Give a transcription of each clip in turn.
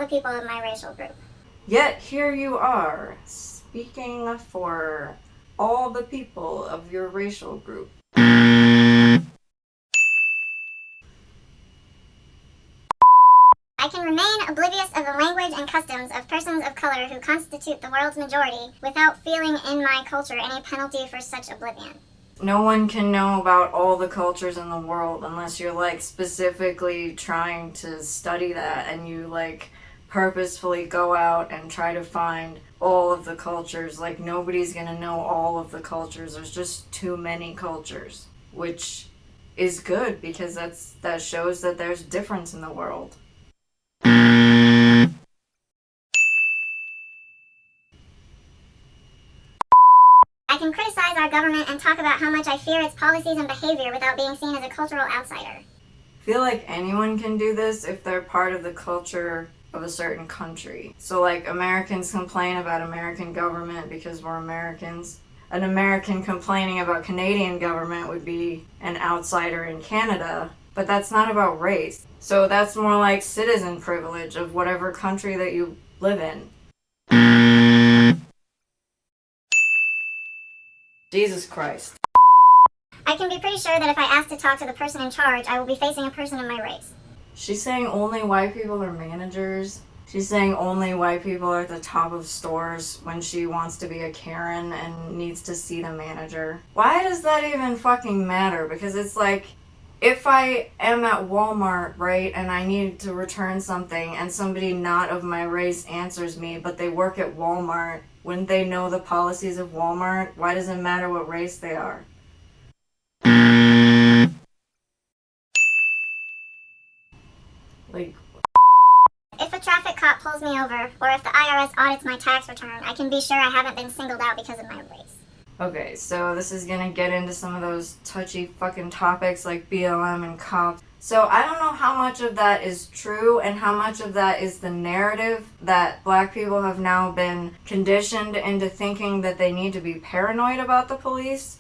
the people of my racial group. Yet here you are, speaking for all the people of your racial group. I can remain oblivious of the language and customs of persons of color who constitute the world's majority without feeling in my culture any penalty for such oblivion. No one can know about all the cultures in the world unless you're like specifically trying to study that and you like purposefully go out and try to find all of the cultures. Like nobody's gonna know all of the cultures. There's just too many cultures, which is good because that shows that there's difference in the world. I can criticize our government and talk about how much I fear its policies and behavior without being seen as a cultural outsider. I feel like anyone can do this if they're part of the culture of a certain country. So like Americans complain about American government because we're Americans. An American complaining about Canadian government would be an outsider in Canada, but that's not about race. So that's more like citizen privilege of whatever country that you live in. Jesus Christ. I can be pretty sure that if I ask to talk to the person in charge, I will be facing a person of my race. She's saying only white people are managers. She's saying only white people are at the top of stores when she wants to be a Karen and needs to see the manager. Why does that even fucking matter? Because it's like, if I am at Walmart, right, and I need to return something and somebody not of my race answers me, but they work at Walmart, wouldn't they know the policies of Walmart? Why does it matter what race they are? Like, if a traffic cop pulls me over, or if the IRS audits my tax return, I can be sure I haven't been singled out because of my race. okay, so this is gonna get into some of those touchy fucking topics like BLM and cops. So I don't know how much of that is true and how much of that is the narrative that black people have now been conditioned into thinking that they need to be paranoid about the police.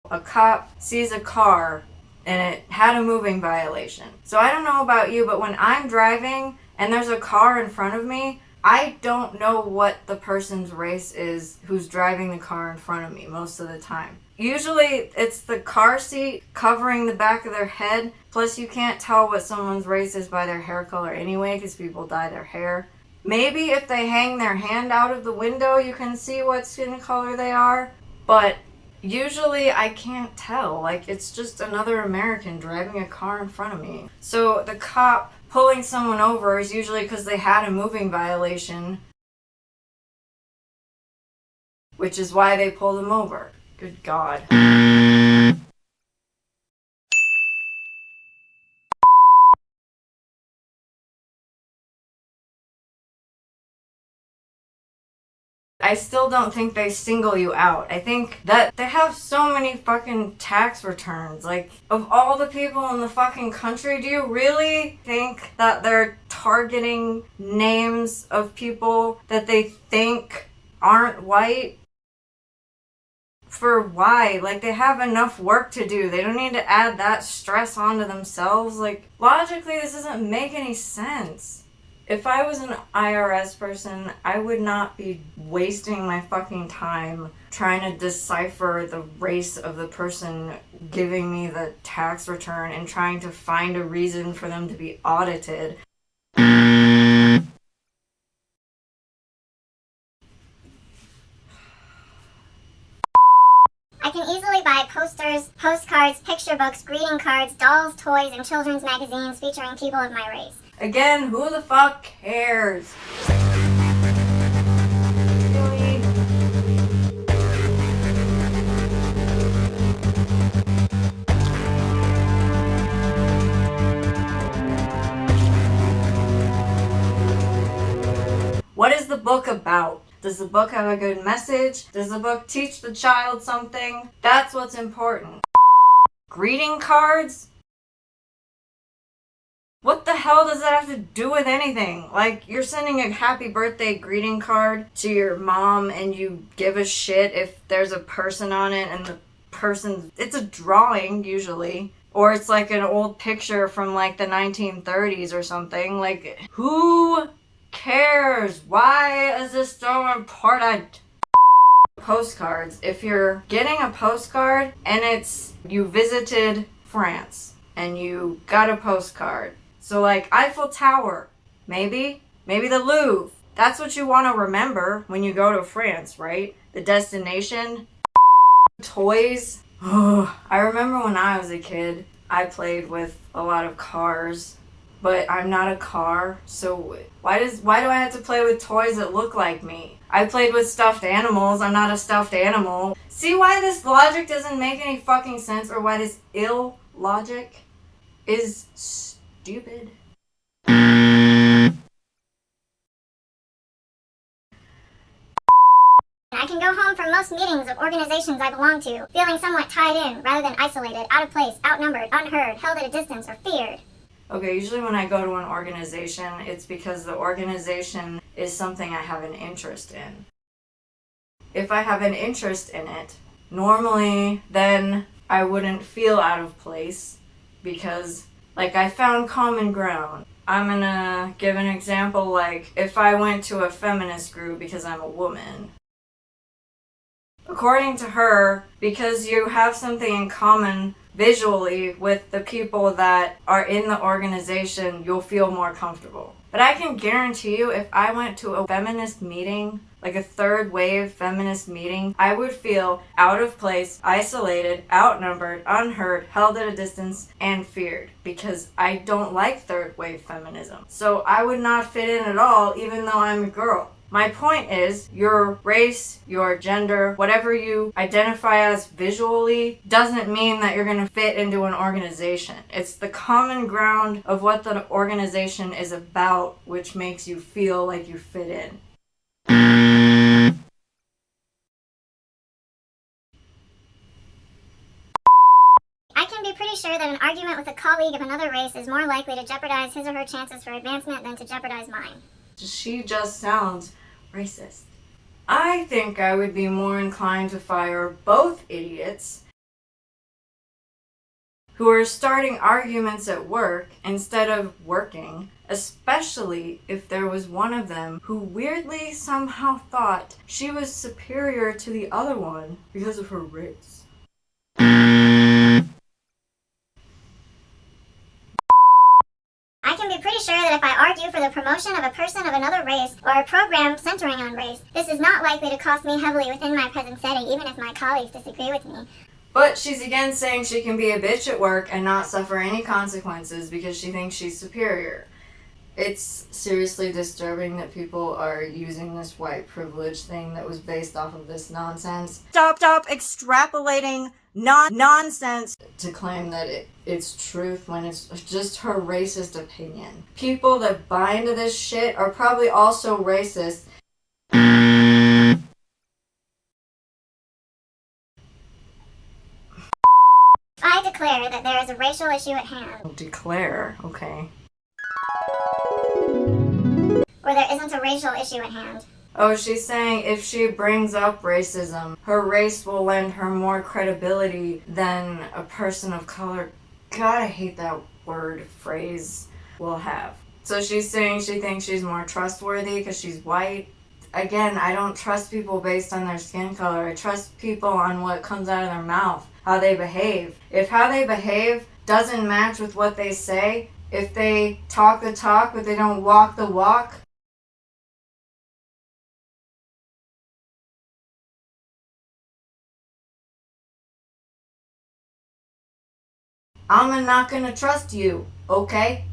A cop sees a car and it had a moving violation. So I don't know about you, but when I'm driving and there's a car in front of me, I don't know what the person's race is who's driving the car in front of me most of the time. Usually it's the car seat covering the back of their head, plus you can't tell what someone's race is by their hair color anyway because people dye their hair. Maybe if they hang their hand out of the window you can see what skin color they are, but usually I can't tell. Like, it's just another American driving a car in front of me. So the cop pulling someone over is usually because they had a moving violation, which is why they pulled them over. Good God. I still don't think they single you out. I think that they have so many fucking tax returns. Like, of all the people in the fucking country, do you really think that they're targeting names of people that they think aren't white? For why? Like, they have enough work to do. They don't need to add that stress onto themselves. Like, logically, this doesn't make any sense. If I was an IRS person, I would not be wasting my fucking time trying to decipher the race of the person giving me the tax return and trying to find a reason for them to be audited. I can easily buy posters, postcards, picture books, greeting cards, dolls, toys, and children's magazines featuring people of my race. Again, who the fuck cares? Really? What is the book about? Does the book have a good message? Does the book teach the child something? That's what's important. Greeting cards? What the hell does that have to do with anything? Like, you're sending a happy birthday greeting card to your mom and you give a shit if there's a person on it and the person, it's a drawing usually. Or it's like an old picture from like the 1930s or something. Like, who cares? Why is this so important? Postcards. If you're getting a postcard and it's you visited France and you got a postcard. So like Eiffel Tower, maybe the Louvre. That's what you want to remember when you go to France, right? The destination. Toys. I remember when I was a kid, I played with a lot of cars, but I'm not a car, so why do I have to play with toys that look like me? I played with stuffed animals, I'm not a stuffed animal. See why this logic doesn't make any fucking sense, or why this ill logic is stupid? I can go home from most meetings of organizations I belong to, feeling somewhat tied in, rather than isolated, out of place, outnumbered, unheard, held at a distance, or feared. Okay, usually when I go to an organization, it's because the organization is something I have an interest in. If I have an interest in it, normally then I wouldn't feel out of place because, like, I found common ground. I'm gonna give an example, like, if I went to a feminist group because I'm a woman. According to her, because you have something in common visually with the people that are in the organization, you'll feel more comfortable. But I can guarantee you, if I went to a feminist meeting, like a third wave feminist meeting, I would feel out of place, isolated, outnumbered, unheard, held at a distance, and feared. Because I don't like third wave feminism. So I would not fit in at all, even though I'm a girl. My point is, your race, your gender, whatever you identify as visually, doesn't mean that you're going to fit into an organization. It's the common ground of what the organization is about, which makes you feel like you fit in. I can be pretty sure that an argument with a colleague of another race is more likely to jeopardize his or her chances for advancement than to jeopardize mine. She just sounds racist. I think I would be more inclined to fire both idiots who are starting arguments at work instead of working, especially if there was one of them who weirdly somehow thought she was superior to the other one because of her race. I can be pretty sure that if I argue for the promotion of a person of another race or a program centering on race, this is not likely to cost me heavily within my present setting, even if my colleagues disagree with me. But she's again saying she can be a bitch at work and not suffer any consequences because she thinks she's superior. It's seriously disturbing that people are using this white privilege thing that was based off of this nonsense. Stop extrapolating nonsense to claim that it's truth when it's just her racist opinion. People that buy into this shit are probably also racist. I declare that there is a racial issue at hand. Declare, okay. Or there isn't a racial issue at hand. Oh, she's saying if she brings up racism, her race will lend her more credibility than a person of color. God, I hate that word, phrase, will have. So she's saying she thinks she's more trustworthy because she's white. Again, I don't trust people based on their skin color. I trust people on what comes out of their mouth, how they behave. If how they behave doesn't match with what they say, if they talk the talk but they don't walk the walk, I'm not gonna trust you, okay?